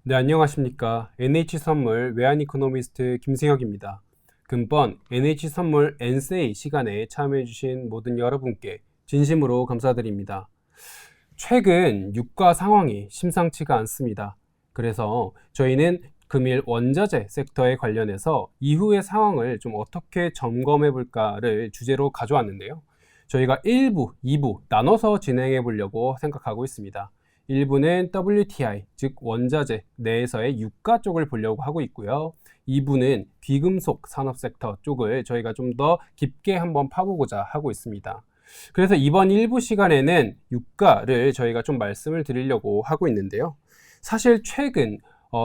네, 안녕하십니까. NH선물 외환 이코노미스트 김승혁입니다. 금번 NH선물 NSA 시간에 참여해주신 모든 여러분께 진심으로 감사드립니다. 최근 유가 상황이 심상치가 않습니다. 그래서 저희는 금일 원자재 섹터에 관련해서 이후의 상황을 좀 어떻게 점검해 볼까를 주제로 가져왔는데요. 저희가 1부, 2부 나눠서 진행해 보려고 생각하고 있습니다. 1부는 WTI, 즉 원자재 내에서의 유가 쪽을 보려고 하고 있고요. 2부는 귀금속 산업 섹터 쪽을 저희가 좀 더 깊게 한번 파보고자 하고 있습니다. 그래서 이번 1부 시간에는 유가를 저희가 좀 말씀을 드리려고 하고 있는데요. 사실 최근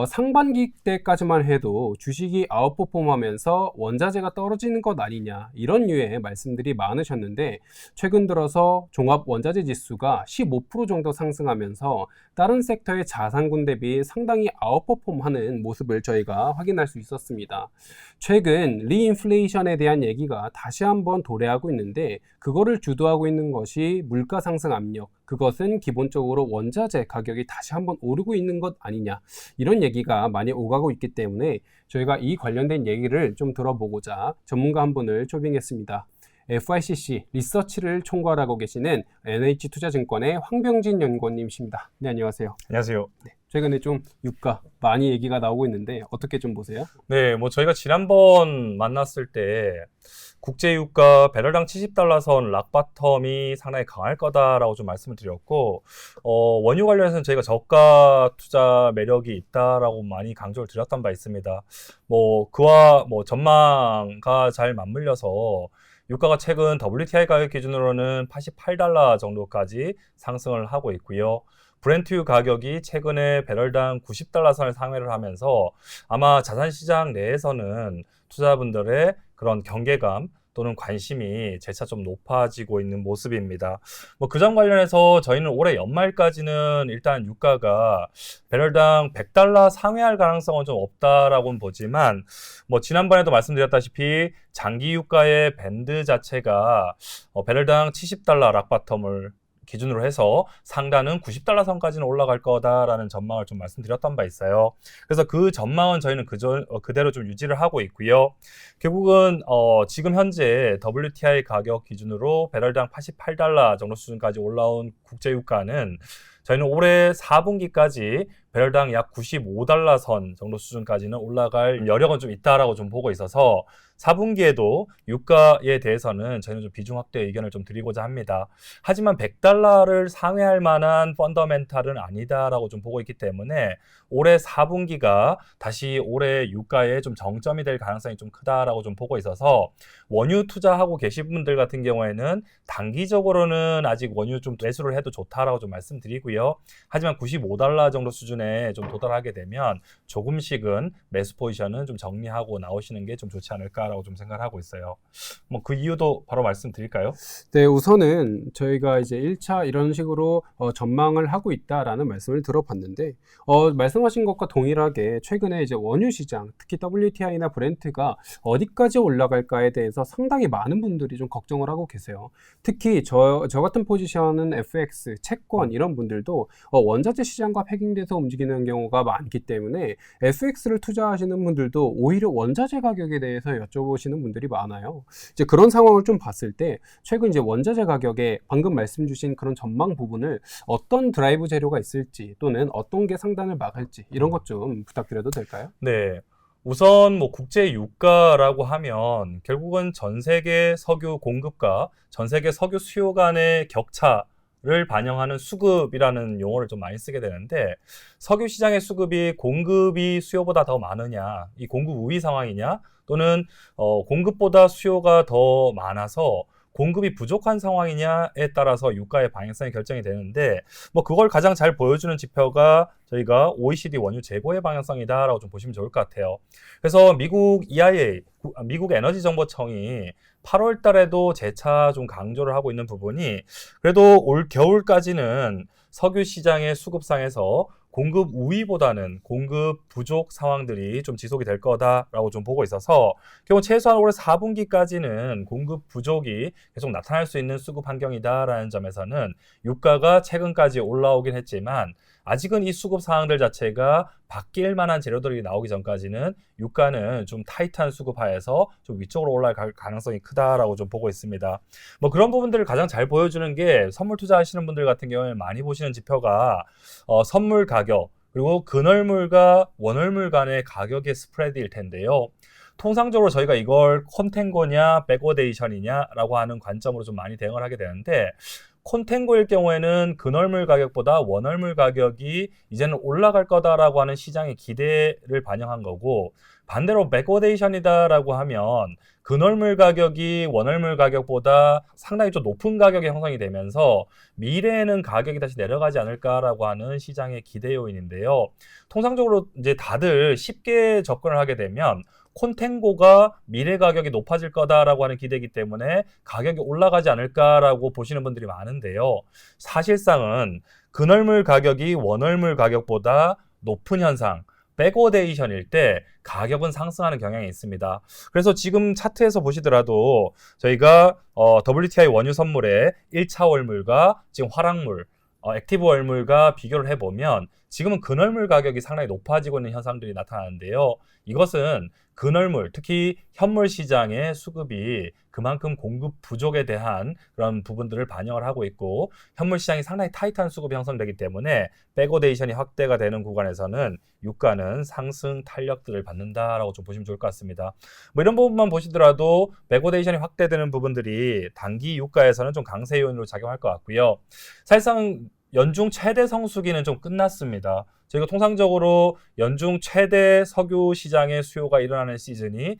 상반기 때까지만 해도 주식이 아웃퍼폼하면서 원자재가 떨어지는 것 아니냐 이런 류의 말씀들이 많으셨는데, 최근 들어서 종합 원자재 지수가 15% 정도 상승하면서 다른 섹터의 자산군 대비 상당히 아웃퍼폼하는 모습을 저희가 확인할 수 있었습니다. 최근 리인플레이션에 대한 얘기가 다시 한번 도래하고 있는데, 그거를 주도하고 있는 것이 물가 상승 압력, 그것은 기본적으로 원자재 가격이 다시 한번 오르고 있는 것 아니냐 이런 얘기가 많이 오가고 있기 때문에 저희가 이 관련된 얘기를 좀 들어보고자 전문가 한 분을 초빙했습니다. FICC 리서치를 총괄하고 계시는 NH투자증권의 황병진 연구원님이십니다. 네, 안녕하세요. 안녕하세요. 네, 최근에 좀 유가 많이 얘기가 나오고 있는데 어떻게 좀 보세요? 네, 저희가 지난번 만났을 때 국제유가 배럴당 70달러 선 락바텀이 상당히 강할 거다라고 좀 말씀을 드렸고, 원유 관련해서는 저희가 저가 투자 매력이 있다라고 많이 강조를 드렸던 바 있습니다. 그와 전망과 잘 맞물려서 유가가 최근 WTI 가격 기준으로는 88달러 정도까지 상승을 하고 있고요. 브렌트유 가격이 최근에 배럴당 90달러 선을 상회를 하면서 아마 자산시장 내에서는 투자자분들의 그런 경계감 또는 관심이 재차 좀 높아지고 있는 모습입니다. 그 점 관련해서 저희는 올해 연말까지는 일단 유가가 배럴당 100달러 상회할 가능성은 좀 없다라고는 보지만, 지난번에도 말씀드렸다시피 장기 유가의 밴드 자체가 배럴당 70달러 락바텀을 기준으로 해서 상단은 90달러 선까지는 올라갈 거다라는 전망을 좀 말씀드렸던 바 있어요. 그래서 그 전망은 저희는 그대로 좀 유지를 하고 있고요. 결국은 지금 현재 WTI 가격 기준으로 배럴당 88달러 정도 수준까지 올라온 국제유가는 저희는 올해 4분기까지 배럴당 약 95달러 선 정도 수준까지는 올라갈 여력은 좀 있다라고 좀 보고 있어서 4분기에도 유가에 대해서는 저희는 좀 비중 확대 의견을 좀 드리고자 합니다. 하지만 100달러를 상회할 만한 펀더멘탈은 아니다라고 좀 보고 있기 때문에 올해 4분기가 다시 올해 유가의 좀 정점이 될 가능성이 좀 크다라고 좀 보고 있어서, 원유 투자하고 계신 분들 같은 경우에는 단기적으로는 아직 원유 좀 매수를 해도 좋다라고 좀 말씀드리고요. 하지만 95달러 정도 수준에 좀 도달하게 되면 조금씩은 매수 포지션은 좀 정리하고 나오시는 게 좀 좋지 않을까라고 좀 생각하고 있어요. 그 이유도 바로 말씀드릴까요? 네, 우선은 저희가 이제 1차 이런 식으로 전망을 하고 있다라는 말씀을 들어봤는데, 말씀하신 것과 동일하게 최근에 이제 원유 시장, 특히 WTI나 브렌트가 어디까지 올라갈까에 대해서 상당히 많은 분들이 좀 걱정을 하고 계세요. 특히 저 같은 포지션은 FX, 채권 이런 분들도 원자재 시장과 패깅돼서 움직이는 경우가 많기 때문에 FX를 투자하시는 분들도 오히려 원자재 가격에 대해서 여쭤보시는 분들이 많아요. 이제 그런 상황을 좀 봤을 때 최근 이제 원자재 가격에 방금 말씀 주신 그런 전망 부분을 어떤 드라이브 재료가 있을지 또는 어떤 게 상단을 막을지 이런 것 좀 부탁드려도 될까요? 네. 우선 국제 유가라고 하면 결국은 전 세계 석유 공급과 전 세계 석유 수요 간의 격차를 반영하는 수급이라는 용어를 좀 많이 쓰게 되는데, 석유 시장의 수급이 공급이 수요보다 더 많으냐, 이 공급 우위 상황이냐, 또는 공급보다 수요가 더 많아서 공급이 부족한 상황이냐에 따라서 유가의 방향성이 결정이 되는데, 그걸 가장 잘 보여주는 지표가 저희가 OECD 원유 재고의 방향성이다라고 좀 보시면 좋을 것 같아요. 그래서 미국 EIA, 미국 에너지 정보청이 8월 달에도 재차 좀 강조를 하고 있는 부분이, 그래도 올 겨울까지는 석유 시장의 수급상에서 공급 우위보다는 공급 부족 상황들이 좀 지속이 될 거다라고 좀 보고 있어서, 결국 최소한 올해 4분기까지는 공급 부족이 계속 나타날 수 있는 수급 환경이다라는 점에서는 유가가 최근까지 올라오긴 했지만 아직은 이 수급 사항들 자체가 바뀔 만한 재료들이 나오기 전까지는 유가는 좀 타이트한 수급 하에서 좀 위쪽으로 올라갈 가능성이 크다라고 좀 보고 있습니다. 뭐 그런 부분들을 가장 잘 보여주는 게 선물 투자하시는 분들 같은 경우에 많이 보시는 지표가 선물 가격 그리고 근월물과 원월물 간의 가격의 스프레드일 텐데요. 통상적으로 저희가 이걸 콘텐고냐 백오데이션이냐라고 하는 관점으로 좀 많이 대응을 하게 되는데 콘텐고일 경우에는 근월물 가격보다 원월물 가격이 이제는 올라갈 거다라고 하는 시장의 기대를 반영한 거고 반대로 백오데이션이다라고 하면 근월물 가격이 원월물 가격보다 상당히 좀 높은 가격이 형성이 되면서 미래에는 가격이 다시 내려가지 않을까라고 하는 시장의 기대 요인인데요. 통상적으로 이제 다들 쉽게 접근을 하게 되면 콘텐고가 미래 가격이 높아질 거다라고 하는 기대이기 때문에 가격이 올라가지 않을까라고 보시는 분들이 많은데요. 사실상은 근월물 가격이 원월물 가격보다 높은 현상, 백오데이션일 때 가격은 상승하는 경향이 있습니다. 그래서 지금 차트에서 보시더라도 저희가 WTI 원유 선물의 1차 월물과 지금 화랑물, 액티브 월물과 비교를 해보면 지금은 근월물 가격이 상당히 높아지고 있는 현상들이 나타나는데요. 이것은 근월물, 특히 현물 시장의 수급이 그만큼 공급 부족에 대한 그런 부분들을 반영을 하고 있고 현물 시장이 상당히 타이트한 수급이 형성되기 때문에 백오데이션이 확대가 되는 구간에서는 유가는 상승 탄력들을 받는다라고 좀 보시면 좋을 것 같습니다. 뭐 이런 부분만 보시더라도 백오데이션이 확대되는 부분들이 단기 유가에서는 좀 강세 요인으로 작용할 것 같고요. 사실상 연중 최대 성수기는 좀 끝났습니다. 저희가 통상적으로 연중 최대 석유 시장의 수요가 일어나는 시즌이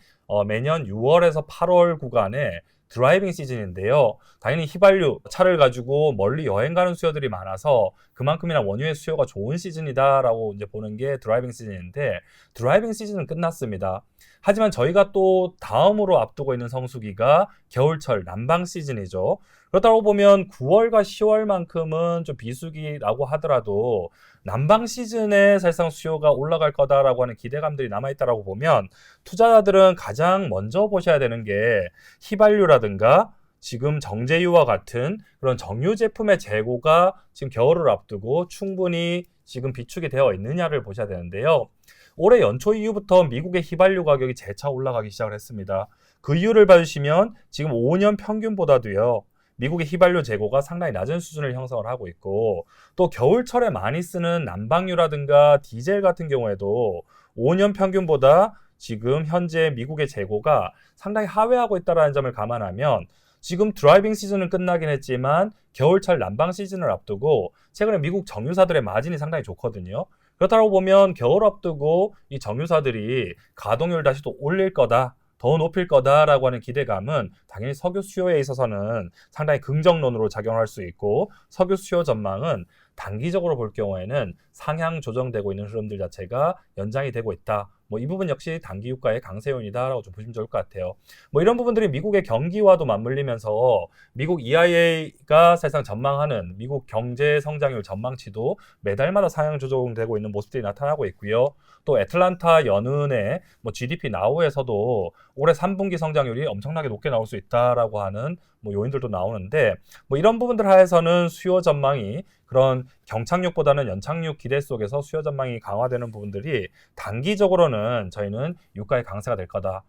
매년 6월에서 8월 구간에 드라이빙 시즌인데요. 당연히 휘발유, 차를 가지고 멀리 여행 가는 수요들이 많아서 그만큼이나 원유의 수요가 좋은 시즌이다라고 이제 보는 게 드라이빙 시즌인데 드라이빙 시즌은 끝났습니다. 하지만 저희가 또 다음으로 앞두고 있는 성수기가 겨울철 난방 시즌이죠. 그렇다고 보면 9월과 10월만큼은 좀 비수기라고 하더라도 난방 시즌에 사실상 수요가 올라갈 거다라고 하는 기대감들이 남아있다라고 보면 투자자들은 가장 먼저 보셔야 되는 게 휘발유라든가 지금 정제유와 같은 그런 정유 제품의 재고가 지금 겨울을 앞두고 충분히 지금 비축이 되어 있느냐를 보셔야 되는데요. 올해 연초 이후부터 미국의 휘발유 가격이 재차 올라가기 시작을 했습니다. 그 이유를 봐주시면 지금 5년 평균보다도요. 미국의 휘발유 재고가 상당히 낮은 수준을 형성을 하고 있고 또 겨울철에 많이 쓰는 난방유라든가 디젤 같은 경우에도 5년 평균보다 지금 현재 미국의 재고가 상당히 하회하고 있다는 점을 감안하면 지금 드라이빙 시즌은 끝나긴 했지만 겨울철 난방 시즌을 앞두고 최근에 미국 정유사들의 마진이 상당히 좋거든요. 그렇다고 보면 겨울 앞두고 이 정유사들이 가동률 다시 또 올릴 거다. 더 높일 거다라고 하는 기대감은 당연히 석유 수요에 있어서는 상당히 긍정론으로 작용할 수 있고 석유 수요 전망은 단기적으로 볼 경우에는 상향 조정되고 있는 흐름들 자체가 연장이 되고 있다. 뭐 이 부분 역시 단기 유가의 강세 요인이다라고 좀 보시면 좋을 것 같아요. 뭐 이런 부분들이 미국의 경기와도 맞물리면서 미국 EIA가 사실상 전망하는 미국 경제 성장률 전망치도 매달마다 상향 조정되고 있는 모습들이 나타나고 있고요. 또 애틀란타 연은의 뭐 GDP 나우에서도 올해 3분기 성장률이 엄청나게 높게 나올 수 있다라고 하는 뭐 요인들도 나오는데 뭐 이런 부분들 하에서는 수요 전망이 그런 경착륙보다는 연착륙 기대 속에서 수요 전망이 강화되는 부분들이 단기적으로는 저희는 유가의 강세가 될 거다.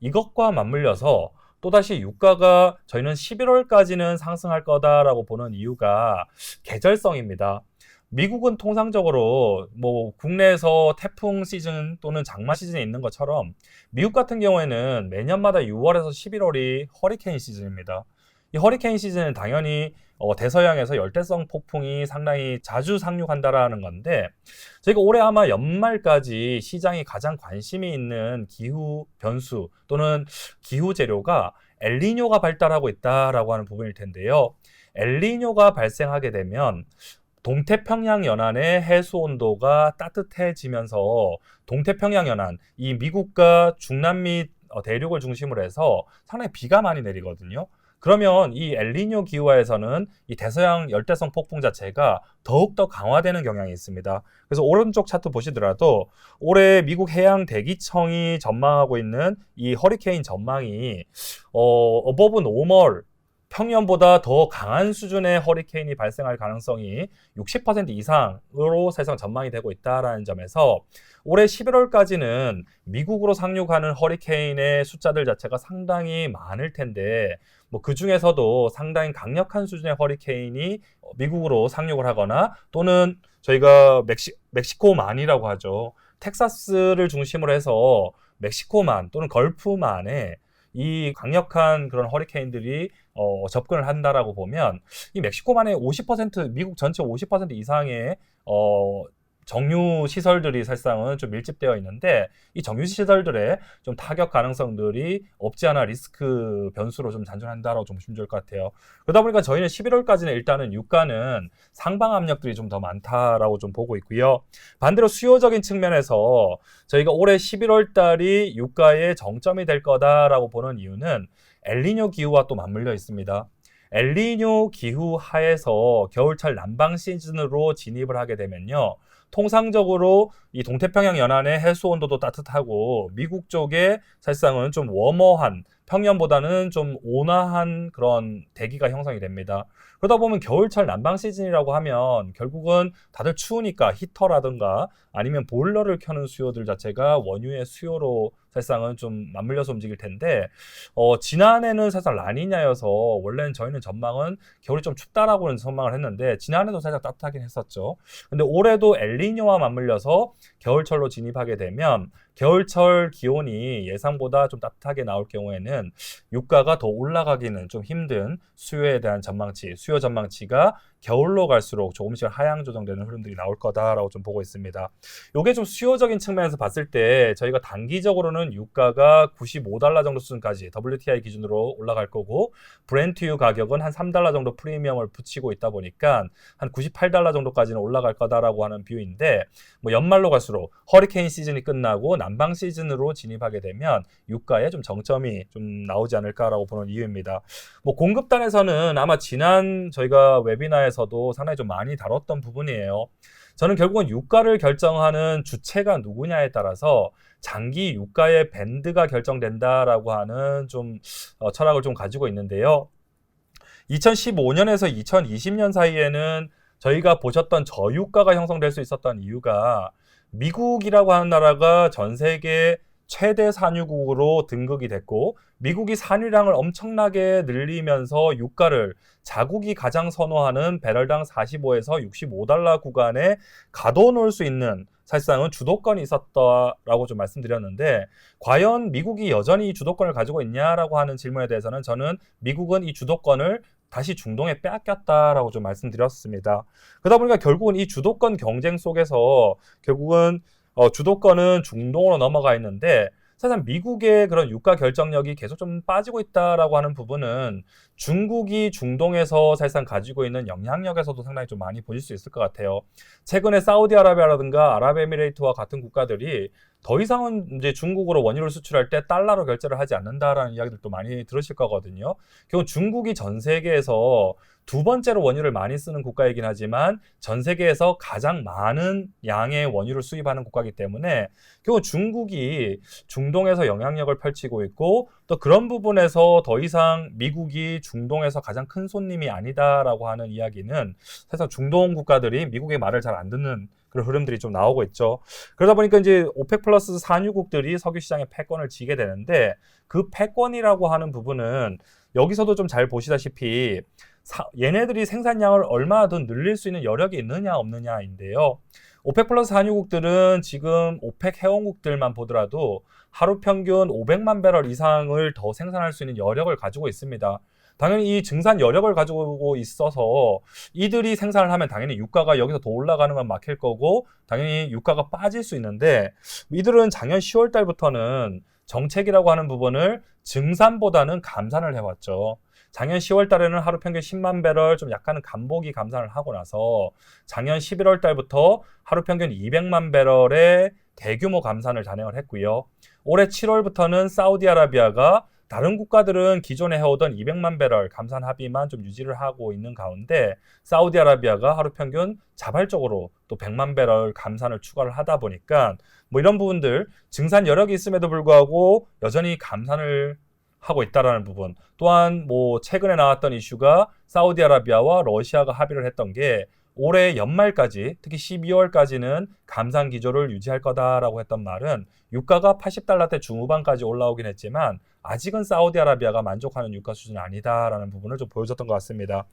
이것과 맞물려서 또다시 유가가 저희는 11월까지는 상승할 거다라고 보는 이유가 계절성입니다. 미국은 통상적으로 뭐 국내에서 태풍 시즌 또는 장마 시즌에 있는 것처럼 미국 같은 경우에는 매년마다 6월에서 11월이 허리케인 시즌입니다. 이 허리케인 시즌은 당연히 대서양에서 열대성 폭풍이 상당히 자주 상륙한다라는 건데 저희가 올해 아마 연말까지 시장이 가장 관심이 있는 기후 변수 또는 기후 재료가 엘니뇨가 발달하고 있다라고 하는 부분일 텐데요. 엘니뇨가 발생하게 되면 동태평양 연안의 해수 온도가 따뜻해지면서 동태평양 연안, 이 미국과 중남미 대륙을 중심으로 해서 상당히 비가 많이 내리거든요. 그러면 이 엘니뇨 기후하에서는 이 대서양 열대성 폭풍 자체가 더욱더 강화되는 경향이 있습니다. 그래서 오른쪽 차트 보시더라도 올해 미국 해양 대기청이 전망하고 있는 이 허리케인 전망이 어버브 노멀 평년보다 더 강한 수준의 허리케인이 발생할 가능성이 60% 이상으로 사실상 전망이 되고 있다는 점에서 올해 11월까지는 미국으로 상륙하는 허리케인의 숫자들 자체가 상당히 많을 텐데 뭐 그 중에서도 상당히 강력한 수준의 허리케인이 미국으로 상륙을 하거나 또는 저희가 멕시코만이라고 하죠. 텍사스를 중심으로 해서 멕시코만 또는 걸프만에 이 강력한 그런 허리케인들이 접근을 한다라고 보면 이 멕시코만의 50% 미국 전체 50% 이상의 정유 시설들이 사실상은 좀 밀집되어 있는데 이 정유 시설들의 좀 타격 가능성들이 없지 않아 리스크 변수로 좀 잔존한다라고 좀 보시면 좋을 것 같아요. 그러다 보니까 저희는 11월까지는 일단은 유가는 상방 압력들이 좀 더 많다라고 좀 보고 있고요. 반대로 수요적인 측면에서 저희가 올해 11월 달이 유가의 정점이 될 거다라고 보는 이유는 엘니뇨 기후와 또 맞물려 있습니다. 엘니뇨 기후 하에서 겨울철 난방 시즌으로 진입을 하게 되면요. 통상적으로 이 동태평양 연안의 해수 온도도 따뜻하고 미국 쪽에 사실상은 좀 웜어한 평년보다는 좀 온화한 그런 대기가 형성이 됩니다. 그러다 보면 겨울철 난방 시즌이라고 하면 결국은 다들 추우니까 히터라든가 아니면 보일러를 켜는 수요들 자체가 원유의 수요로 사실상은 좀 맞물려서 움직일 텐데 지난해는 사실 라니냐여서 원래는 저희는 전망은 겨울이 좀 춥다라고는 전망을 했는데 지난해도 살짝 따뜻하긴 했었죠. 근데 올해도 엘니뇨와 맞물려서 겨울철로 진입하게 되면 겨울철 기온이 예상보다 좀 따뜻하게 나올 경우에는 유가가 더 올라가기는 좀 힘든 수요에 대한 전망치, 수요 전망치가 겨울로 갈수록 조금씩 하향 조정되는 흐름들이 나올 거다라고 좀 보고 있습니다. 이게 좀 수요적인 측면에서 봤을 때 저희가 단기적으로는 유가가 95달러 정도 수준까지 WTI 기준으로 올라갈 거고 브렌트유 가격은 한 3달러 정도 프리미엄을 붙이고 있다 보니까 한 98달러 정도까지는 올라갈 거다라고 하는 뷰인데 뭐 연말로 갈수록 허리케인 시즌이 끝나고 난방 시즌으로 진입하게 되면 유가에 좀 정점이 좀 나오지 않을까라고 보는 이유입니다. 뭐 공급단에서는 아마 지난 저희가 웨비나에서도 상당히 좀 많이 다뤘던 부분이에요. 저는 결국은 유가를 결정하는 주체가 누구냐에 따라서 장기 유가의 밴드가 결정된다라고 하는 좀 철학을 좀 가지고 있는데요. 2015년에서 2020년 사이에는 저희가 보셨던 저유가가 형성될 수 있었던 이유가 미국이라고 하는 나라가 전 세계 최대 산유국으로 등극이 됐고 미국이 산유량을 엄청나게 늘리면서 유가를 자국이 가장 선호하는 배럴당 45에서 65달러 구간에 가둬놓을 수 있는 사실상은 주도권이 있었다라고 좀 말씀드렸는데 과연 미국이 여전히 이 주도권을 가지고 있냐라고 하는 질문에 대해서는 저는 미국은 이 주도권을 다시 중동에 빼앗겼다라고 좀 말씀드렸습니다. 그러다 보니까 결국은 이 주도권 경쟁 속에서 결국은 주도권은 중동으로 넘어가 있는데 사실 미국의 그런 유가 결정력이 계속 좀 빠지고 있다라고 하는 부분은 중국이 중동에서 사실상 가지고 있는 영향력에서도 상당히 좀 많이 보실 수 있을 것 같아요. 최근에 사우디아라비아라든가 아랍에미레이트와 같은 국가들이 더 이상은 이제 중국으로 원유를 수출할 때 달러로 결제를 하지 않는다라는 이야기들도 많이 들으실 거거든요. 결국 중국이 전 세계에서 두 번째로 원유를 많이 쓰는 국가이긴 하지만 전 세계에서 가장 많은 양의 원유를 수입하는 국가이기 때문에 결국 중국이 중동에서 영향력을 펼치고 있고 또 그런 부분에서 더 이상 미국이 중동에서 가장 큰 손님이 아니다라고 하는 이야기는 사실 중동 국가들이 미국의 말을 잘 안 듣는 그런 흐름들이 좀 나오고 있죠. 그러다 보니까 이제 오펙 플러스 산유국들이 석유 시장에 패권을 쥐게 되는데 그 패권이라고 하는 부분은 여기서도 좀 잘 보시다시피 얘네들이 생산량을 얼마나 더 늘릴 수 있는 여력이 있느냐 없느냐인데요. 오펙 플러스 산유국들은 지금 오펙 회원국들만 보더라도 하루 평균 500만 배럴 이상을 더 생산할 수 있는 여력을 가지고 있습니다. 당연히 이 증산 여력을 가지고 있어서 이들이 생산을 하면 당연히 유가가 여기서 더 올라가는 건 막힐 거고 당연히 유가가 빠질 수 있는데 이들은 작년 10월 달부터는 정책이라고 하는 부분을 증산보다는 감산을 해왔죠. 작년 10월 달에는 하루 평균 10만 배럴 좀 약간은 간보기 감산을 하고 나서 작년 11월 달부터 하루 평균 200만 배럴의 대규모 감산을 단행을 했고요. 올해 7월부터는 사우디아라비아가 다른 국가들은 기존에 해오던 200만 배럴 감산 합의만 좀 유지를 하고 있는 가운데 사우디아라비아가 하루 평균 자발적으로 또 100만 배럴 감산을 추가를 하다 보니까 뭐 이런 부분들 증산 여력이 있음에도 불구하고 여전히 감산을 하고 있다라는 부분. 또한 뭐 최근에 나왔던 이슈가 사우디아라비아와 러시아가 합의를 했던 게 올해 연말까지, 특히 12월까지는 감산 기조를 유지할 거다라고 했던 말은 유가가 80달러대 중후반까지 올라오긴 했지만 아직은 사우디아라비아가 만족하는 유가 수준이 아니다라는 부분을 좀 보여줬던 것 같습니다.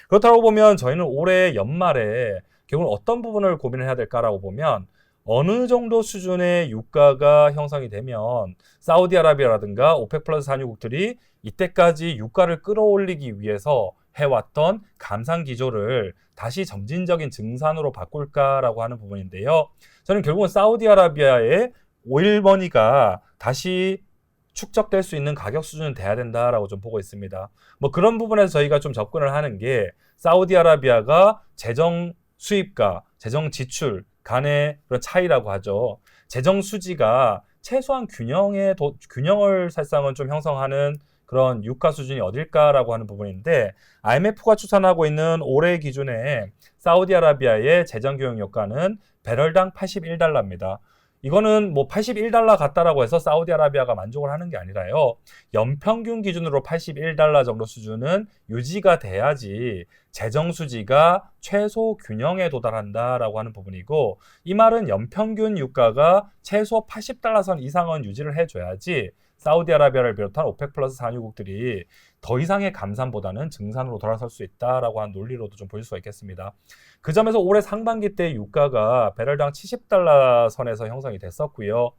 그렇다고 보면 저희는 올해 연말에 결국 어떤 부분을 고민을 해야 될까라고 보면 어느 정도 수준의 유가가 형성이 되면 사우디아라비아라든가 오펙 플러스 산유국들이 이때까지 유가를 끌어올리기 위해서 해왔던 감산 기조를 다시 점진적인 증산으로 바꿀까라고 하는 부분인데요. 저는 결국은 사우디아라비아의 오일머니가 다시 축적될 수 있는 가격 수준은 돼야 된다라고 좀 보고 있습니다. 뭐 그런 부분에서 저희가 좀 접근을 하는 게 사우디아라비아가 재정 수입과 재정 지출 간의 그런 차이라고 하죠. 재정 수지가 최소한 균형을 사실상은 좀 형성하는 그런 유가 수준이 어딜까라고 하는 부분인데 IMF가 추산하고 있는 올해 기준에 사우디아라비아의 재정 교역 유가는 배럴당 81달러입니다. 이거는 뭐 81달러 같다라고 해서 사우디아라비아가 만족을 하는 게 아니라요. 연평균 기준으로 81달러 정도 수준은 유지가 돼야지 재정 수지가 최소 균형에 도달한다라고 하는 부분이고, 이 말은 연평균 유가가 최소 80달러 선 이상은 유지를 해줘야지 사우디아라비아를 비롯한 오펙 플러스 산유국들이 더 이상의 감산보다는 증산으로 돌아설 수 있다라고 하는 논리로도 좀 볼 수가 있겠습니다. 그 점에서 올해 상반기 때 유가가 배럴당 70달러 선에서 형성이 됐었고요.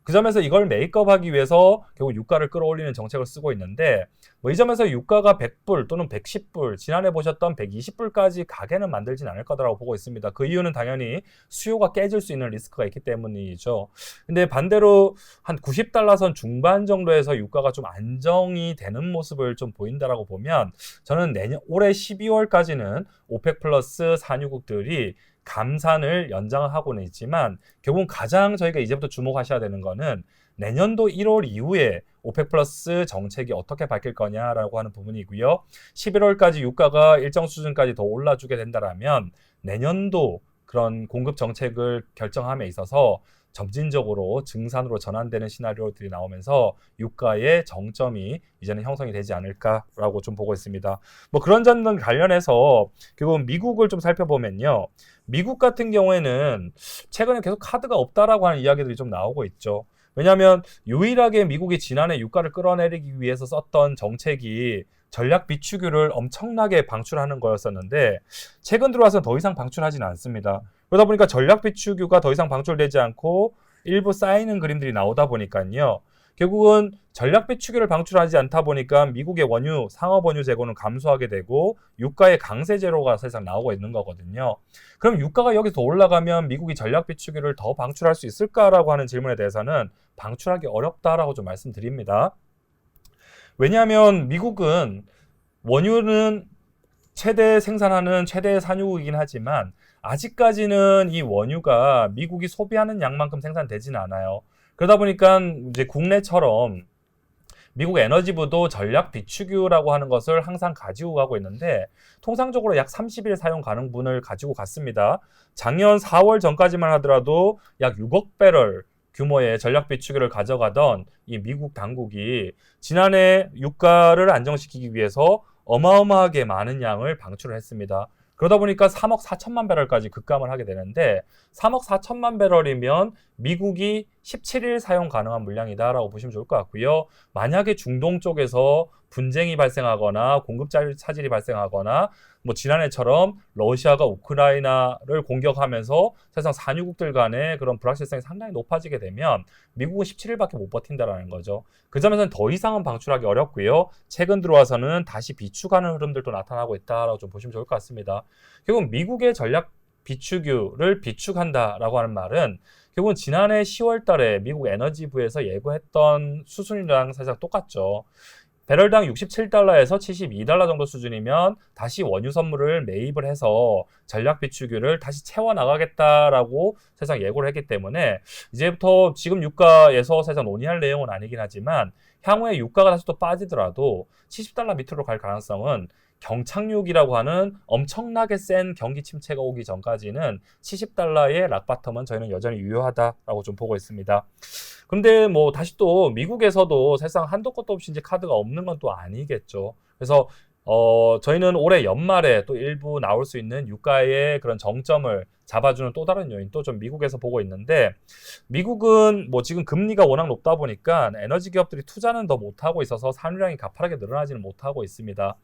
그 점에서 이걸 메이크업하기 위해서 결국 유가를 끌어올리는 정책을 쓰고 있는데, 뭐 이 점에서 유가가 100불 또는 110불, 지난해 보셨던 120불까지 가게는 만들진 않을 거라고 보고 있습니다. 그 이유는 당연히 수요가 깨질 수 있는 리스크가 있기 때문이죠. 근데 반대로 한 90달러 선 중반 정도에서 유가가 좀 안정이 되는 모습을 좀 보인다라고 보면, 저는 올해 12월까지는 오펙 플러스 산유국들이 감산을 연장하고는 있지만 결국은 가장 저희가 이제부터 주목하셔야 되는 거는 내년도 1월 이후에 오펙 플러스 정책이 어떻게 바뀔 거냐라고 하는 부분이고요. 11월까지 유가가 일정 수준까지 더 올라주게 된다라면 내년도 그런 공급 정책을 결정함에 있어서 점진적으로 증산으로 전환되는 시나리오들이 나오면서 유가의 정점이 이제는 형성이 되지 않을까라고 좀 보고 있습니다. 뭐 그런 점과 관련해서 결국 미국을 좀 살펴보면요. 미국 같은 경우에는 최근에 계속 카드가 없다라고 하는 이야기들이 좀 나오고 있죠. 왜냐하면 유일하게 미국이 지난해 유가를 끌어내리기 위해서 썼던 정책이 전략 비축유를 엄청나게 방출하는 거였었는데 최근 들어와서 더 이상 방출하지는 않습니다. 그러다 보니까 전략 비축유가 더 이상 방출되지 않고 일부 쌓이는 그림들이 나오다 보니까요. 결국은 전략 비축유를 방출하지 않다 보니까 미국의 원유, 상업 원유 재고는 감소하게 되고 유가의 강세 제로가 사실상 나오고 있는 거거든요. 그럼 유가가 여기서 더 올라가면 미국이 전략 비축유를 더 방출할 수 있을까라고 하는 질문에 대해서는 방출하기 어렵다라고 좀 말씀드립니다. 왜냐하면 미국은 원유는 최대 생산하는 최대 산유국이긴 하지만 아직까지는 이 원유가 미국이 소비하는 양만큼 생산되지는 않아요. 그러다 보니까 이제 국내처럼 미국 에너지부도 전략 비축유라고 하는 것을 항상 가지고 가고 있는데 통상적으로 약 30일 사용 가능분을 가지고 갔습니다. 작년 4월 전까지만 하더라도 약 6억 배럴 규모의 전략 비축유를 가져가던 이 미국 당국이 지난해 유가를 안정시키기 위해서 어마어마하게 많은 양을 방출을 했습니다. 그러다 보니까 3억 4천만 배럴까지 급감을 하게 되는데 3억 4천만 배럴이면 미국이 17일 사용 가능한 물량이다라고 보시면 좋을 것 같고요. 만약에 중동 쪽에서 분쟁이 발생하거나 공급 차질이 발생하거나 뭐 지난해처럼 러시아가 우크라이나를 공격하면서 사실상 산유국들 간의 그런 불확실성이 상당히 높아지게 되면 미국은 17일밖에 못 버틴다라는 거죠. 그 점에서는 더 이상은 방출하기 어렵고요. 최근 들어와서는 다시 비축하는 흐름들도 나타나고 있다라고 좀 보시면 좋을 것 같습니다. 결국 미국의 전략 비축유를 비축한다라고 하는 말은 결국은 지난해 10월 달에 미국 에너지부에서 예고했던 수준이랑 사실상 똑같죠. 배럴당 67달러에서 72달러 정도 수준이면 다시 원유 선물을 매입을 해서 전략 비축유를 다시 채워나가겠다라고 사실상 예고를 했기 때문에 이제부터 지금 유가에서 사실상 논의할 내용은 아니긴 하지만 향후에 유가가 다시 또 빠지더라도 70달러 밑으로 갈 가능성은 경착륙이라고 하는 엄청나게 센 경기 침체가 오기 전까지는 70달러의 락바텀은 저희는 여전히 유효하다라고 좀 보고 있습니다. 근데 뭐 다시 또 미국에서도 사실상 한도 끝도 없이 이제 카드가 없는 건 또 아니겠죠. 그래서 저희는 올해 연말에 또 일부 나올 수 있는 유가의 그런 정점을 잡아주는 또 다른 요인도 좀 미국에서 보고 있는데, 미국은 뭐 지금 금리가 워낙 높다 보니까 에너지 기업들이 투자는 더 못하고 있어서 산유량이 가파르게 늘어나지는 못하고 있습니다.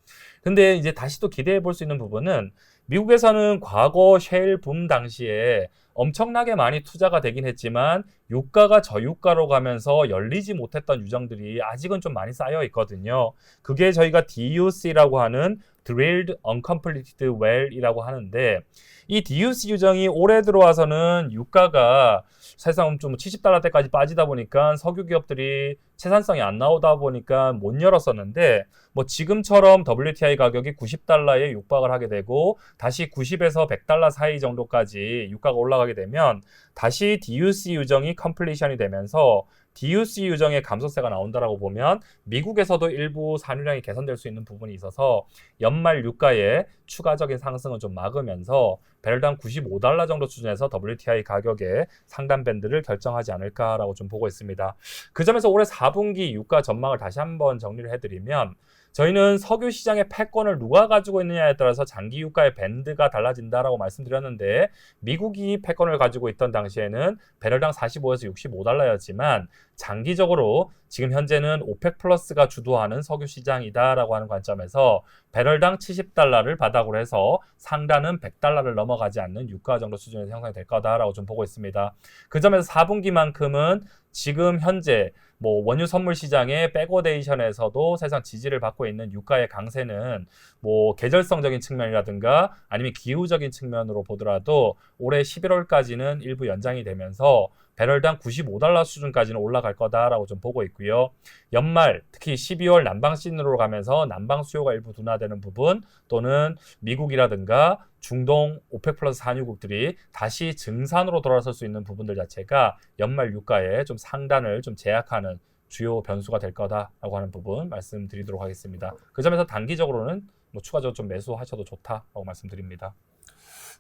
근데 이제 다시 또 기대해 볼 수 있는 부분은, 미국에서는 과거 셰일 붐 당시에 엄청나게 많이 투자가 되긴 했지만 유가가 저유가로 가면서 열리지 못했던 유정들이 아직은 좀 많이 쌓여 있거든요. 그게 저희가 DUC라고 하는 Drilled Uncompleted Well이라고 하는데, 이 DUC 유정이 올해 들어와서는 유가가 사실상 좀 70달러대까지 빠지다 보니까 석유 기업들이 채산성이 안 나오다 보니까 못 열었었는데, 뭐 지금처럼 WTI 가격이 90달러에 육박을 하게 되고 다시 90에서 100달러 사이 정도까지 유가가 올라가게 되면 다시 DUC 유정이 컴플리션이 되면서 DUC 유정의 감소세가 나온다라고 보면 미국에서도 일부 산유량이 개선될 수 있는 부분이 있어서 연말 유가의 추가적인 상승은 좀 막으면서 배럴당 95달러 정도 수준에서 WTI 가격의 상단 밴드를 결정하지 않을까라고 좀 보고 있습니다. 그 점에서 올해 4분기 유가 전망을 다시 한번 정리를 해드리면, 저희는 석유 시장의 패권을 누가 가지고 있느냐에 따라서 장기 유가의 밴드가 달라진다라고 말씀드렸는데, 미국이 패권을 가지고 있던 당시에는 배럴당 45에서 65달러였지만 장기적으로 지금 현재는 오펙 플러스가 주도하는 석유 시장이다라고 하는 관점에서 배럴당 70달러를 바닥으로 해서 상단은 100달러를 넘어가지 않는 유가 정도 수준에서 형성이 될 거다라고 좀 보고 있습니다. 그 점에서 4분기만큼은 지금 현재 뭐 원유 선물 시장의 백오데이션에서도 사실상 지지를 받고 있는 유가의 강세는 뭐 계절성적인 측면이라든가 아니면 기후적인 측면으로 보더라도 올해 11월까지는 일부 연장이 되면서 배럴당 95달러 수준까지는 올라갈 거다라고 좀 보고 있고요. 연말 특히 12월 난방 시즌으로 가면서 난방 수요가 일부 둔화되는 부분, 또는 미국이라든가 중동 오펙 플러스 산유국들이 다시 증산으로 돌아설 수 있는 부분들 자체가 연말 유가에 좀 상단을 좀 제약하는 주요 변수가 될 거다라고 하는 부분 말씀드리도록 하겠습니다. 그 점에서 단기적으로는 뭐 추가적으로 좀 매수하셔도 좋다라고 말씀드립니다.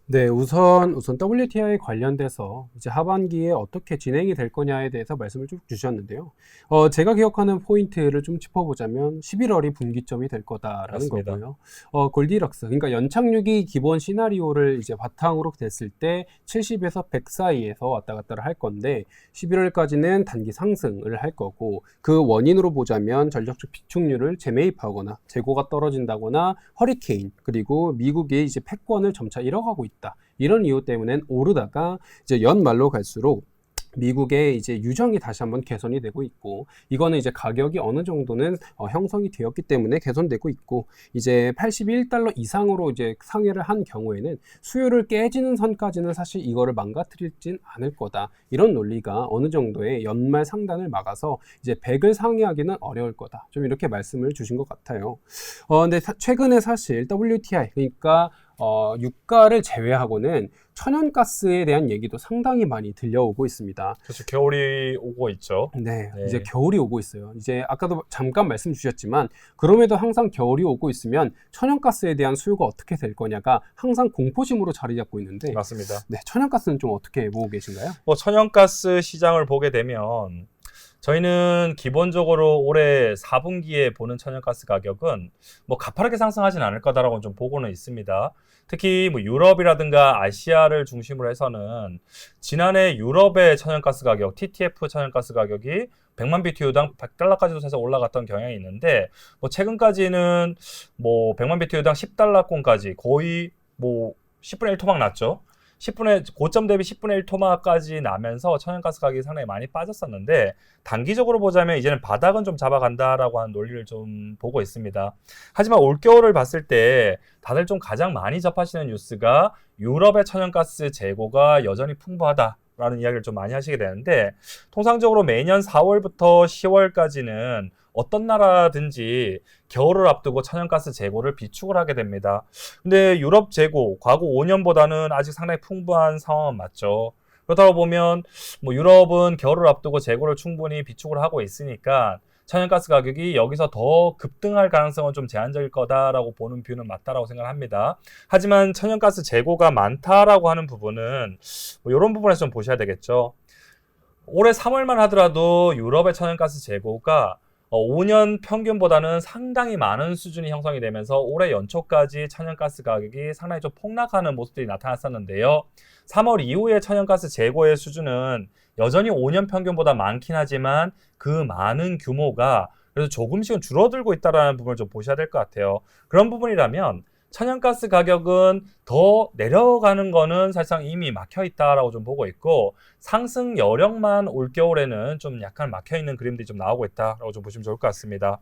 네, 우선 WTI 관련돼서 이제 하반기에 어떻게 진행이 될 거냐에 대해서 말씀을 쭉 주셨는데요. 제가 기억하는 포인트를 좀 짚어보자면 11월이 분기점이 될 거다라는 맞습니다. 거고요. 골디락스, 그러니까 연착륙이 기본 시나리오를 이제 바탕으로 됐을 때 70에서 100 사이에서 왔다 갔다를 할 건데, 11월까지는 단기 상승을 할 거고, 그 원인으로 보자면 전력적 비축률을 재매입하거나 재고가 떨어진다거나 허리케인, 그리고 미국이 이제 패권을 점차 잃어가고 있다. 이런 이유 때문에 오르다가 이제 연말로 갈수록 미국의 이제 유정이 다시 한번 개선이 되고 있고, 이거는 이제 가격이 어느 정도는 형성이 되었기 때문에 개선되고 있고, 이제 81달러 이상으로 이제 상회를 한 경우에는 수요를 깨지는 선까지는 사실 이거를 망가뜨리진 않을 거다. 이런 논리가 어느 정도의 연말 상단을 막아서 이제 100을 상회하기는 어려울 거다. 좀 이렇게 말씀을 주신 것 같아요. 근데 최근에 사실 WTI, 그러니까 유가를 제외하고는 천연가스에 대한 얘기도 상당히 많이 들려오고 있습니다. 그렇죠. 겨울이 오고 있죠. 네, 네. 이제 겨울이 오고 있어요. 이제 아까도 잠깐 말씀 주셨지만, 그럼에도 항상 겨울이 오고 있으면 천연가스에 대한 수요가 어떻게 될 거냐가 항상 공포심으로 자리 잡고 있는데, 맞습니다. 네, 천연가스는 좀 어떻게 보고 계신가요? 뭐 천연가스 시장을 보게 되면 저희는 기본적으로 올해 4분기에 보는 천연가스 가격은 뭐 가파르게 상승하지는 않을 거다라고 좀 보고는 있습니다. 특히 뭐 유럽이라든가 아시아를 중심으로 해서는 지난해 유럽의 천연가스 가격, TTF 천연가스 가격이 100만 BTU당 100달러까지도 해서 올라갔던 경향이 있는데, 뭐 최근까지는 뭐 100만 BTU당 10달러권까지 거의 뭐 10분의 1 토막 났죠. 고점 대비 10분의 1 토막까지 나면서 천연가스 가격이 상당히 많이 빠졌었는데, 단기적으로 보자면 이제는 바닥은 좀 잡아간다라고 하는 논리를 좀 보고 있습니다. 하지만 올겨울을 봤을 때 다들 좀 가장 많이 접하시는 뉴스가 유럽의 천연가스 재고가 여전히 풍부하다라는 이야기를 좀 많이 하시게 되는데, 통상적으로 매년 4월부터 10월까지는 어떤 나라든지 겨울을 앞두고 천연가스 재고를 비축을 하게 됩니다. 근데 유럽 재고 과거 5년보다는 아직 상당히 풍부한 상황은 맞죠. 그러다 보면 뭐 유럽은 겨울을 앞두고 재고를 충분히 비축을 하고 있으니까 천연가스 가격이 여기서 더 급등할 가능성은 좀 제한적일 거다라고 보는 뷰는 맞다라고 생각합니다. 하지만 천연가스 재고가 많다라고 하는 부분은 뭐 이런 부분에서 좀 보셔야 되겠죠. 올해 3월만 하더라도 유럽의 천연가스 재고가 5년 평균보다는 상당히 많은 수준이 형성이 되면서 올해 연초까지 천연가스 가격이 상당히 좀 폭락하는 모습들이 나타났었는데요. 3월 이후의 천연가스 재고의 수준은 여전히 5년 평균보다 많긴 하지만 그 많은 규모가 그래서 조금씩은 줄어들고 있다는 부분을 좀 보셔야 될 것 같아요. 그런 부분이라면 천연가스 가격은 더 내려가는 거는 사실상 이미 막혀 있다라고 좀 보고 있고 상승 여력만 올겨울에는 좀 약간 막혀 있는 그림들이 좀 나오고 있다라고 좀 보시면 좋을 것 같습니다.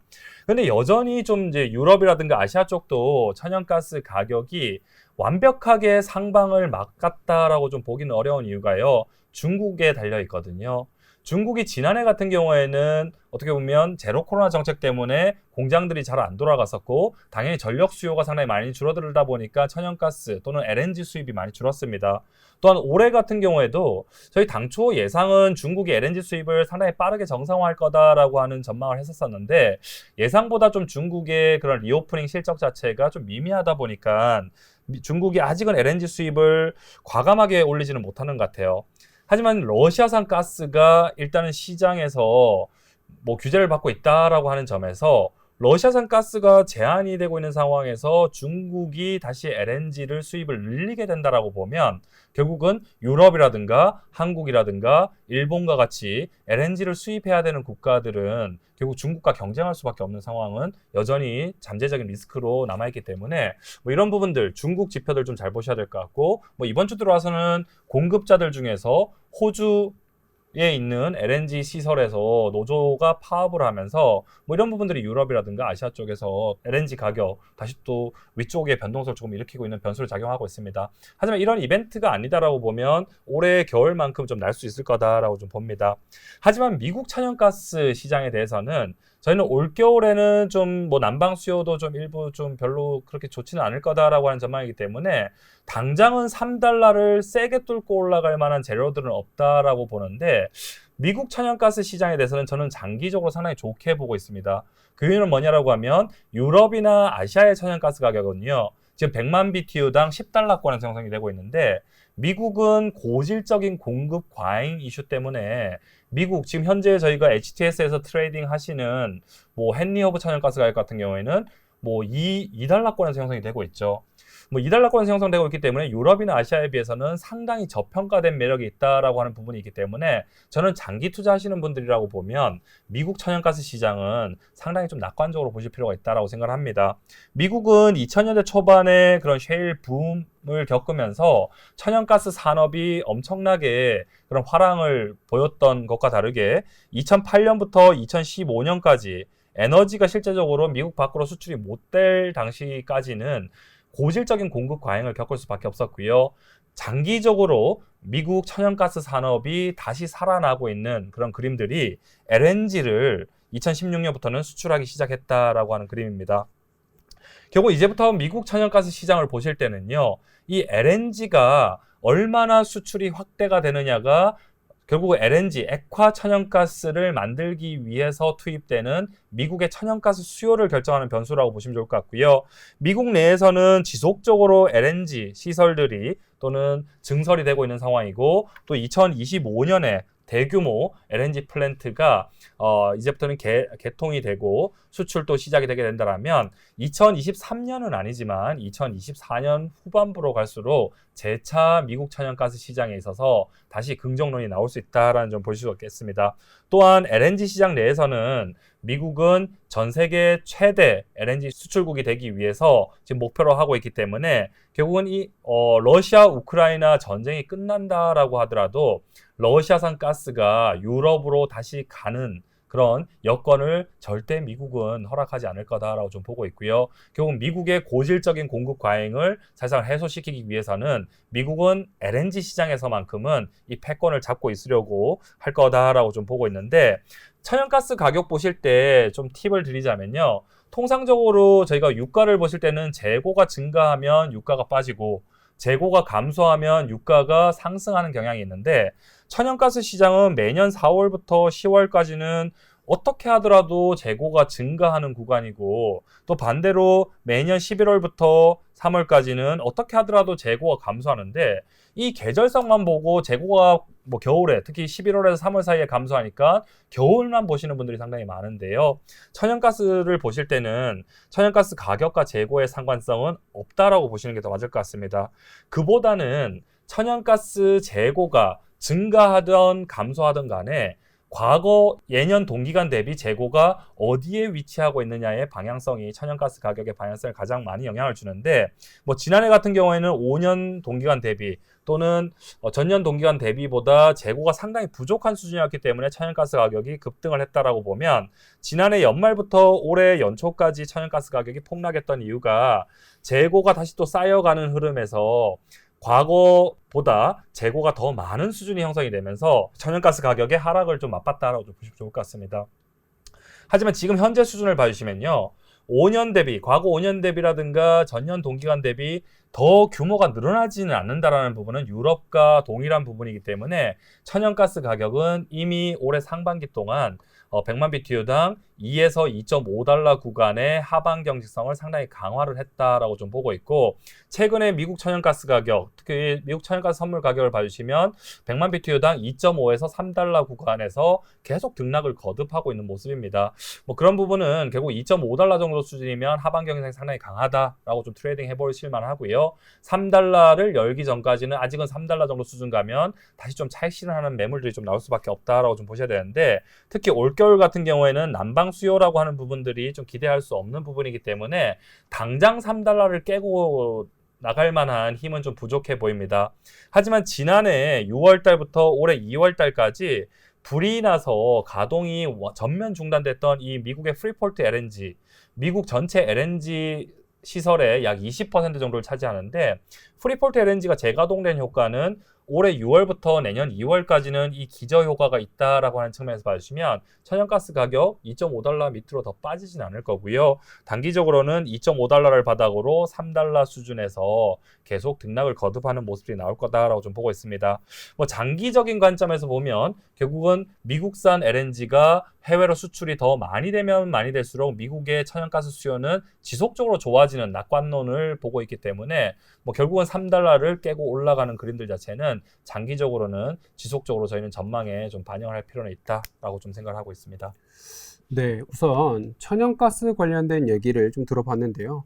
근데 여전히 좀 이제 유럽이라든가 아시아 쪽도 천연가스 가격이 완벽하게 상방을 막았다라고 좀 보기는 어려운 이유가요. 중국에 달려 있거든요. 중국이 지난해 같은 경우에는 어떻게 보면 제로 코로나 정책 때문에 공장들이 잘 안 돌아갔었고 당연히 전력 수요가 상당히 많이 줄어들다 보니까 천연가스 또는 LNG 수입이 많이 줄었습니다. 또한 올해 같은 경우에도 저희 당초 예상은 중국이 LNG 수입을 상당히 빠르게 정상화할 거다라고 하는 전망을 했었었는데 예상보다 좀 중국의 그런 리오프닝 실적 자체가 좀 미미하다 보니까 중국이 아직은 LNG 수입을 과감하게 올리지는 못하는 것 같아요. 하지만 러시아산 가스가 일단은 시장에서 뭐 규제를 받고 있다라고 하는 점에서 러시아산 가스가 제한이 되고 있는 상황에서 중국이 다시 LNG를 수입을 늘리게 된다라고 보면 결국은 유럽이라든가 한국이라든가 일본과 같이 LNG를 수입해야 되는 국가들은 결국 중국과 경쟁할 수밖에 없는 상황은 여전히 잠재적인 리스크로 남아있기 때문에 뭐 이런 부분들 중국 지표들 좀 잘 보셔야 될 것 같고 뭐 이번 주 들어와서는 공급자들 중에서 호주에 있는 LNG 시설에서 노조가 파업을 하면서 뭐 이런 부분들이 유럽이라든가 아시아 쪽에서 LNG 가격 다시 또 위쪽에 변동성을 조금 일으키고 있는 변수를 작용하고 있습니다. 하지만 이런 이벤트가 아니다라고 보면 올해 겨울만큼 좀 날 수 있을 거다라고 좀 봅니다. 하지만 미국 천연가스 시장에 대해서는 저희는 올겨울에는 좀 뭐 난방 수요도 좀 일부 좀 별로 그렇게 좋지는 않을 거다라고 하는 전망이기 때문에 당장은 3달러를 세게 뚫고 올라갈 만한 재료들은 없다라고 보는데 미국 천연가스 시장에 대해서는 저는 장기적으로 상당히 좋게 보고 있습니다. 그 이유는 뭐냐라고 하면 유럽이나 아시아의 천연가스 가격은요. 지금 100만 BTU당 10달러권에서 형성이 되고 있는데 미국은 고질적인 공급 과잉 이슈 때문에 미국 지금 현재 저희가 HTS에서 트레이딩 하시는 뭐 헨리 허브 천연가스 가격 같은 경우에는 뭐 2달러권에서 형성이 되고 있죠. 뭐 2달러권에서 형성되고 있기 때문에 유럽이나 아시아에 비해서는 상당히 저평가된 매력이 있다라고 하는 부분이 있기 때문에 저는 장기 투자하시는 분들이라고 보면 미국 천연가스 시장은 상당히 좀 낙관적으로 보실 필요가 있다라고 생각을 합니다. 미국은 2000년대 초반에 그런 셰일 붐을 겪으면서 천연가스 산업이 엄청나게 그런 화랑을 보였던 것과 다르게 2008년부터 2015년까지 에너지가 실제적으로 미국 밖으로 수출이 못 될 당시까지는 고질적인 공급 과잉을 겪을 수밖에 없었고요. 장기적으로 미국 천연가스 산업이 다시 살아나고 있는 그런 그림들이 LNG를 2016년부터는 수출하기 시작했다라고 하는 그림입니다. 결국 이제부터 미국 천연가스 시장을 보실 때는요. 이 LNG가 얼마나 수출이 확대가 되느냐가 결국 LNG, 액화 천연가스를 만들기 위해서 투입되는 미국의 천연가스 수요를 결정하는 변수라고 보시면 좋을 것 같고요. 미국 내에서는 지속적으로 LNG 시설들이 또는 증설이 되고 있는 상황이고 또 2025년에 대규모 LNG 플랜트가 이제부터는 개통이 되고 수출도 시작이 되게 된다면 2023년은 아니지만 2024년 후반부로 갈수록 재차 미국 천연가스 시장에 있어서 다시 긍정론이 나올 수 있다라는 점 볼 수 있겠습니다. 또한 LNG 시장 내에서는 미국은 전 세계 최대 LNG 수출국이 되기 위해서 지금 목표로 하고 있기 때문에 결국은 이 러시아 우크라이나 전쟁이 끝난다라고 하더라도 러시아산 가스가 유럽으로 다시 가는 그런 여건을 절대 미국은 허락하지 않을 거다라고 좀 보고 있고요. 결국 미국의 고질적인 공급 과잉을 사실상 해소시키기 위해서는 미국은 LNG 시장에서만큼은 이 패권을 잡고 있으려고 할 거다라고 좀 보고 있는데 천연가스 가격 보실 때 좀 팁을 드리자면요. 통상적으로 저희가 유가를 보실 때는 재고가 증가하면 유가가 빠지고 재고가 감소하면 유가가 상승하는 경향이 있는데 천연가스 시장은 매년 4월부터 10월까지는 어떻게 하더라도 재고가 증가하는 구간이고, 또 반대로 매년 11월부터 3월까지는 어떻게 하더라도 재고가 감소하는데, 이 계절성만 보고 재고가 뭐 겨울에 특히 11월에서 3월 사이에 감소하니까 겨울만 보시는 분들이 상당히 많은데요. 천연가스를 보실 때는 천연가스 가격과 재고의 상관성은 없다라고 보시는 게 더 맞을 것 같습니다. 그보다는 천연가스 재고가 증가하든 감소하든 간에 과거 예년 동기간 대비 재고가 어디에 위치하고 있느냐의 방향성이 천연가스 가격의 방향성에 가장 많이 영향을 주는데, 뭐 지난해 같은 경우에는 5년 동기간 대비 또는 전년 동기간 대비보다 재고가 상당히 부족한 수준이었기 때문에 천연가스 가격이 급등을 했다라고 보면, 지난해 연말부터 올해 연초까지 천연가스 가격이 폭락했던 이유가 재고가 다시 또 쌓여가는 흐름에서 과거보다 재고가 더 많은 수준이 형성이 되면서 천연가스 가격의 하락을 좀 맛봤다라고 좀 보시면 좋을 것 같습니다. 하지만 지금 현재 수준을 봐주시면요, 5년 대비, 과거 5년 대비라든가 전년 동기간 대비 더 규모가 늘어나지는 않는다라는 부분은 유럽과 동일한 부분이기 때문에 천연가스 가격은 이미 올해 상반기 동안 100만 BTU당 2에서 2.5달러 구간의 하방 경직성을 상당히 강화를 했다라고 좀 보고 있고, 최근에 미국 천연가스 가격, 특히 미국 천연가스 선물 가격을 봐주시면 100만 BTU당 2.5에서 3달러 구간에서 계속 등락을 거듭하고 있는 모습입니다. 뭐 그런 부분은 결국 2.5달러 정도 수준이면 하방 경직성이 상당히 강하다라고 좀 트레이딩 해보실 만하고요. 3달러를 열기 전까지는 아직은 3달러 정도 수준 가면 다시 좀 차익 실현하는 매물들이 좀 나올 수밖에 없다라고 좀 보셔야 되는데, 특히 올겨울 같은 경우에는 난방 수요라고 하는 부분들이 좀 기대할 수 없는 부분이기 때문에 당장 3달러를 깨고 나갈 만한 힘은 좀 부족해 보입니다. 하지만 지난해 6월 달부터 올해 2월 달까지 불이 나서 가동이 전면 중단됐던 이 미국의 프리포트 LNG, 미국 전체 LNG 시설의 약 20% 정도를 차지하는데, 프리포트 LNG가 재가동된 효과는 올해 6월부터 내년 2월까지는 이 기저 효과가 있다라고 하는 측면에서 봐주시면 천연가스 가격 2.5달러 밑으로 더 빠지진 않을 거고요. 단기적으로는 2.5달러를 바닥으로 3달러 수준에서 계속 등락을 거듭하는 모습이 나올 거다라고 좀 보고 있습니다. 뭐 장기적인 관점에서 보면 결국은 미국산 LNG가 해외로 수출이 더 많이 되면 많이 될수록 미국의 천연가스 수요는 지속적으로 좋아지는 낙관론을 보고 있기 때문에 뭐 결국은 3달러를 깨고 올라가는 그림들 자체는 장기적으로는 지속적으로 저희는 전망에 좀 반영을 할 필요는 있다라고 좀 생각을 하고 있습니다. 네, 우선 천연가스 관련된 얘기를 좀 들어봤는데요.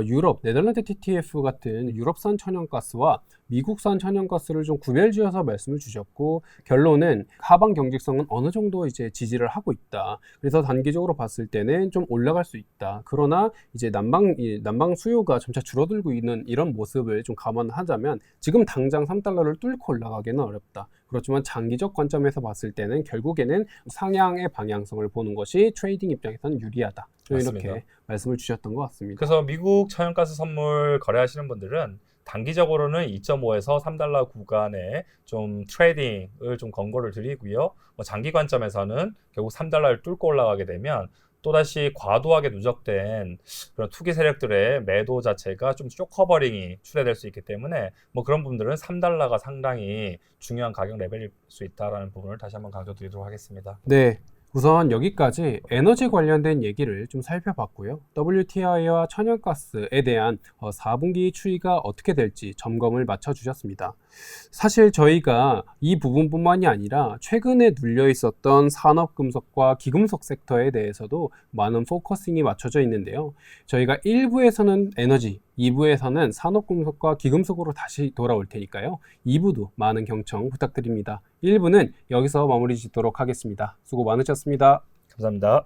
유럽, 네덜란드 TTF 같은 유럽산 천연가스와 미국산 천연가스를 좀 구별지어서 말씀을 주셨고, 결론은 하방 경직성은 어느 정도 이제 지지를 하고 있다. 그래서 단기적으로 봤을 때는 좀 올라갈 수 있다. 그러나 이제 난방 수요가 점차 줄어들고 있는 이런 모습을 좀 감안하자면 지금 당장 3달러를 뚫고 올라가기는 어렵다. 그렇지만 장기적 관점에서 봤을 때는 결국에는 상향의 방향성을 보는 것이 트레이딩 입장에서는 유리하다. 맞습니다. 이렇게 말씀을 주셨던 것 같습니다. 그래서 미국 천연가스 선물 거래하시는 분들은 단기적으로는 2.5에서 3달러 구간에 좀 트레이딩을 좀 권고를 드리고요. 뭐 장기 관점에서는 결국 3달러를 뚫고 올라가게 되면 또다시 과도하게 누적된 그런 투기 세력들의 매도 자체가 좀 쇼커버링이 출해될 수 있기 때문에 뭐 그런 분들은 3달러가 상당히 중요한 가격 레벨일 수 있다는 부분을 다시 한번 강조드리도록 하겠습니다. 네. 우선 여기까지 에너지 관련된 얘기를 좀 살펴봤고요. WTI와 천연가스에 대한 4분기 추이가 어떻게 될지 점검을 맞춰주셨습니다. 사실 저희가 이 부분뿐만이 아니라 최근에 눌려 있었던 산업금속과 기금속 섹터에 대해서도 많은 포커싱이 맞춰져 있는데요. 저희가 1부에서는 에너지, 2부에서는 산업금속과 기금속으로 다시 돌아올 테니까요. 2부도 많은 경청 부탁드립니다. 1부는 여기서 마무리 짓도록 하겠습니다. 수고 많으셨습니다. 감사합니다.